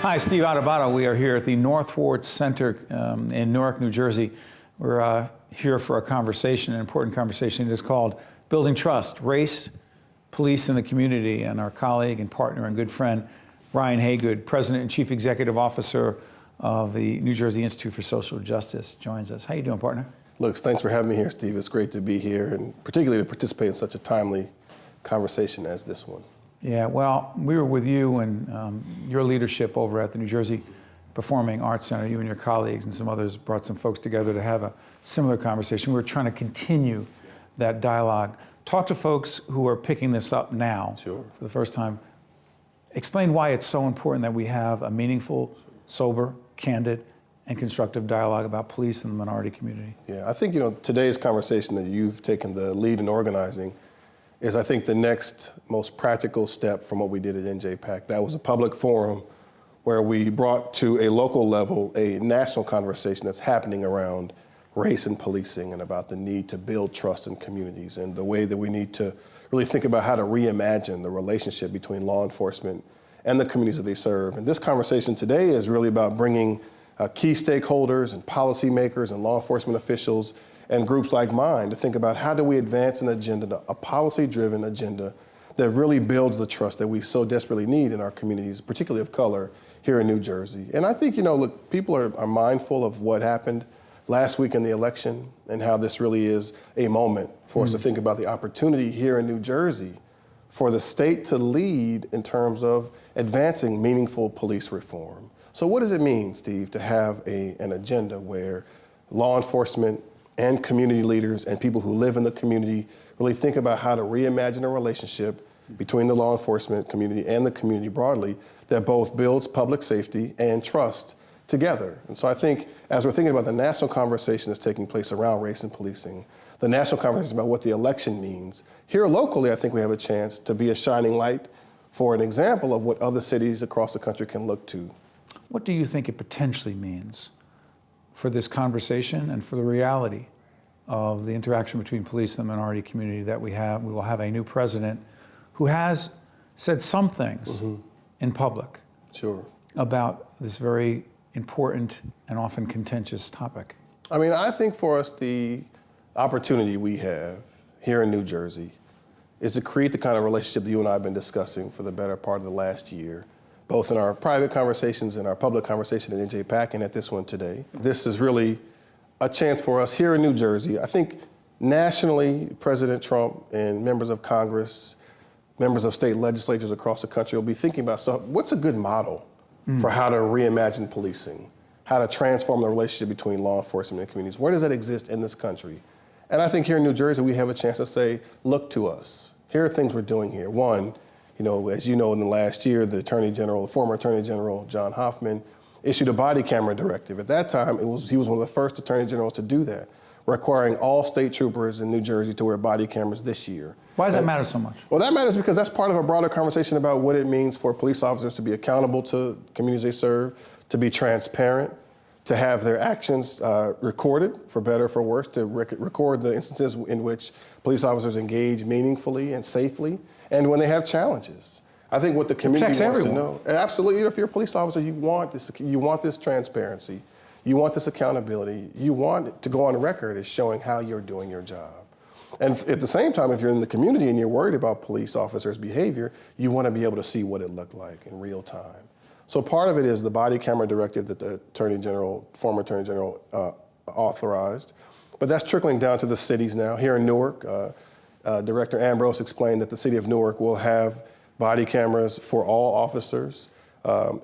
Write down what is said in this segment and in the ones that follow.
Hi, Steve Adubato. We are here at the North Ward Center in Newark, New Jersey. We're here for a conversation, an important conversation. It is called Building Trust, Race, Police, and the Community. And our colleague and partner and good friend, Ryan Haygood, President and Chief Executive Officer of the New Jersey Institute for Social Justice, joins us. How you doing, partner? Look, thanks for having me here, Steve. It's great to be here, and particularly to participate in such a timely conversation as this one. Yeah, well, we were with you and your leadership over at the New Jersey Performing Arts Center. You and your colleagues and some others brought some folks together to have a similar conversation. We were trying to continue that dialogue. Talk to folks who are picking this up now for the first time. Explain why it's so important that we have a meaningful, sober, candid, and constructive dialogue about police and the minority community. Yeah, I think, today's conversation that you've taken the lead in organizing is, I think, the next most practical step from what we did at NJPAC. That was a public forum where we brought to a local level a national conversation that's happening around race and policing and about the need to build trust in communities and the way that we need to really think about how to reimagine the relationship between law enforcement and the communities that they serve. And this conversation today is really about bringing key stakeholders and policymakers and law enforcement officials and groups like mine to think about how do we advance an agenda, a policy-driven agenda that really builds the trust that we so desperately need in our communities, particularly of color, here in New Jersey. And I think, look, people are mindful of what happened last week in the election and how this really is a moment for us to think about the opportunity here in New Jersey for the state to lead in terms of advancing meaningful police reform. So what does it mean, Steve, to have an agenda where law enforcement and community leaders and people who live in the community really think about how to reimagine a relationship between the law enforcement community and the community broadly that both builds public safety and trust together? And so I think as we're thinking about the national conversation that's taking place around race and policing, the national conversation about what the election means, here locally I think we have a chance to be a shining light for an example of what other cities across the country can look to. What do you think it potentially means for this conversation and for the reality of the interaction between police and the minority community that we have? We will have a new president who has said some things in public about this very important and often contentious topic. I mean, I think for us, the opportunity we have here in New Jersey is to create the kind of relationship that you and I have been discussing for the better part of the last year, both in our private conversations and our public conversation at NJPAC and at this one today. This is really a chance for us here in New Jersey. I think nationally, President Trump and members of Congress, members of state legislatures across the country will be thinking about, so what's a good model for how to reimagine policing, how to transform the relationship between law enforcement and communities? Where does that exist in this country? And I think here in New Jersey, we have a chance to say, look to us. Here are things we're doing here. One, as you know, in the last year, the former Attorney General, John Hoffman, issued a body camera directive. At that time, he was one of the first attorney generals to do that, requiring all state troopers in New Jersey to wear body cameras this year. Why does that matter so much? Well, that matters because that's part of a broader conversation about what it means for police officers to be accountable to communities they serve, to be transparent, to have their actions recorded, for better or for worse, to record the instances in which police officers engage meaningfully and safely, and when they have challenges. I think what the community wants to know, absolutely, if you're a police officer, you want this transparency, you want this accountability, you want to go on record as showing how you're doing your job. And at the same time, if you're in the community and you're worried about police officers' behavior, you want to be able to see what it looked like in real time. So part of it is the body camera directive that the former Attorney General authorized, but that's trickling down to the cities now. Here in Newark, Director Ambrose explained that the city of Newark will have body cameras for all officers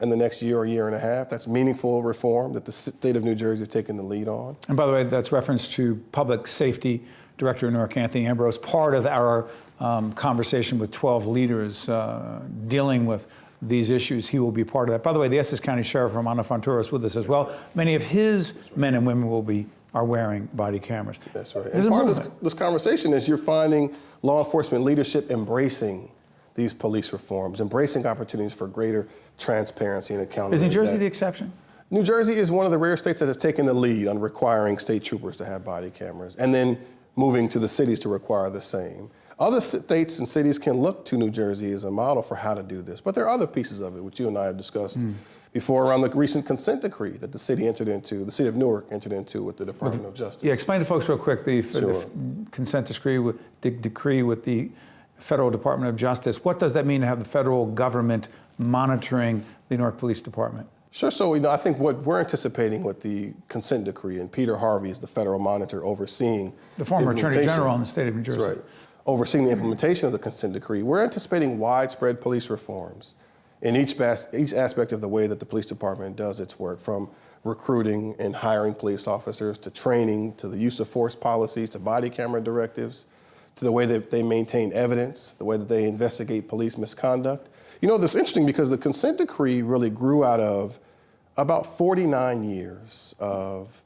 in the next year or year and a half. That's meaningful reform that the state of New Jersey is taking the lead on. And by the way, that's reference to Public Safety Director of Newark, Anthony Ambrose, part of our conversation with 12 leaders dealing with these issues. He will be part of that. By the way, the Essex County Sheriff, Romano Fontoura, is with us as well. Many of his men and women are wearing body cameras. That's right. And part of this conversation is you're finding law enforcement leadership embracing these police reforms, embracing opportunities for greater transparency and accountability. Is New Jersey the exception? New Jersey is one of the rare states that has taken the lead on requiring state troopers to have body cameras and then moving to the cities to require the same. Other states and cities can look to New Jersey as a model for how to do this, but there are other pieces of it, which you and I have discussed before around the recent consent decree that the city of Newark entered into with the Department of Justice. Yeah, explain to folks real quick the consent decree with the Federal Department of Justice. What does that mean to have the federal government monitoring the Newark Police Department? Sure. So, I think what we're anticipating with the consent decree, and Peter Harvey is the federal monitor overseeing the former Attorney General in the state of New Jersey. That's right. Overseeing the implementation of the consent decree, we're anticipating widespread police reforms in each aspect of the way that the police department does its work, from recruiting and hiring police officers to training, to the use of force policies, to body camera directives, to the way that they maintain evidence, the way that they investigate police misconduct. This is interesting because the consent decree really grew out of about 49 years of,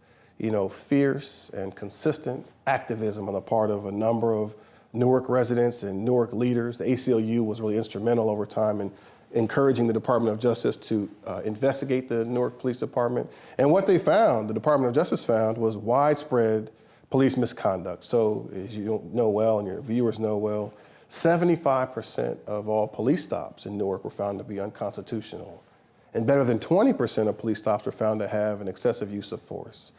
fierce and consistent activism on the part of a number of Newark residents and Newark leaders. The ACLU was really instrumental over time in encouraging the Department of Justice to investigate the Newark Police Department. And what they found, the Department of Justice found, was widespread police misconduct. So, as you know well and your viewers know well, 75% of all police stops in Newark were found to be unconstitutional. And better than 20% of police stops were found to have an excessive use of force.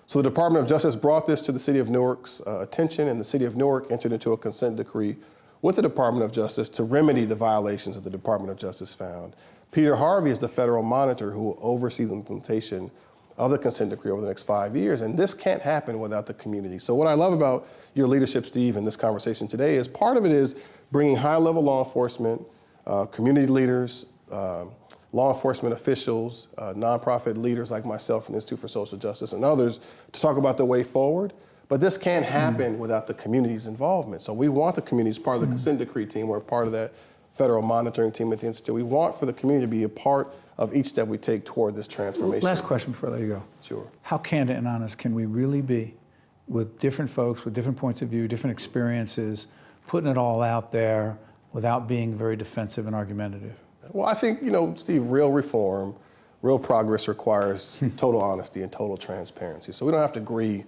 So the Department of Justice brought this to the city of Newark's attention, and the city of Newark entered into a consent decree with the Department of Justice to remedy the violations that the Department of Justice found. Peter Harvey is the federal monitor who will oversee the implementation of the consent decree over the next 5 years, and this can't happen without the community. So what I love about your leadership, Steve, in this conversation today is part of it is bringing high-level law enforcement, community leaders, law enforcement officials, nonprofit leaders like myself from the Institute for Social Justice and others to talk about the way forward. But this can't happen without the community's involvement. So we want the community as part of the consent decree team. We're part of that federal monitoring team at the Institute. We want for the community to be a part of each step we take toward this transformation. Last question before I let you go. Sure. How candid and honest can we really be with different folks, with different points of view, different experiences, putting it all out there without being very defensive and argumentative? Well, I think, Steve, real reform, real progress requires total honesty and total transparency. So we don't have to agree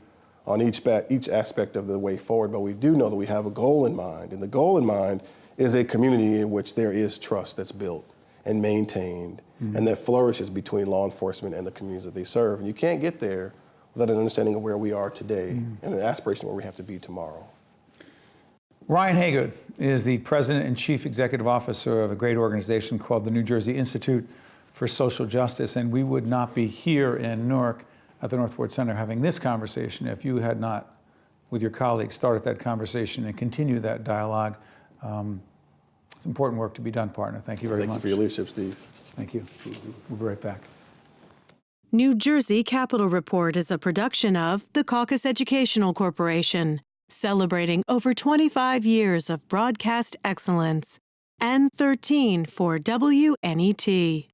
on each aspect of the way forward, but we do know that we have a goal in mind. And the goal in mind is a community in which there is trust that's built and maintained and that flourishes between law enforcement and the communities that they serve. And you can't get there without an understanding of where we are today and an aspiration where we have to be tomorrow. Ryan Haygood is the President and Chief Executive Officer of a great organization called the New Jersey Institute for Social Justice, and we would not be here in Newark at the North Ward Center having this conversation if you had not, with your colleagues, started that conversation and continued that dialogue. It's important work to be done, partner. Thank you very much. Thank you for your leadership, Steve. Thank you. We'll be right back. New Jersey Capitol Report is a production of the CAUCUS Educational Corporation, celebrating over 25 years of broadcast excellence, and 13 for WNET.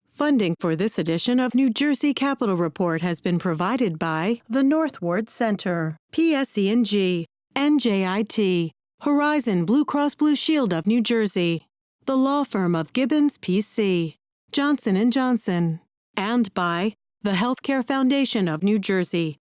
Funding for this edition of New Jersey Capitol Report has been provided by the North Ward Center, PSE&G, NJIT, Horizon Blue Cross Blue Shield of New Jersey, the law firm of GIBBONS PC, Johnson & Johnson, and by the Healthcare Foundation of New Jersey,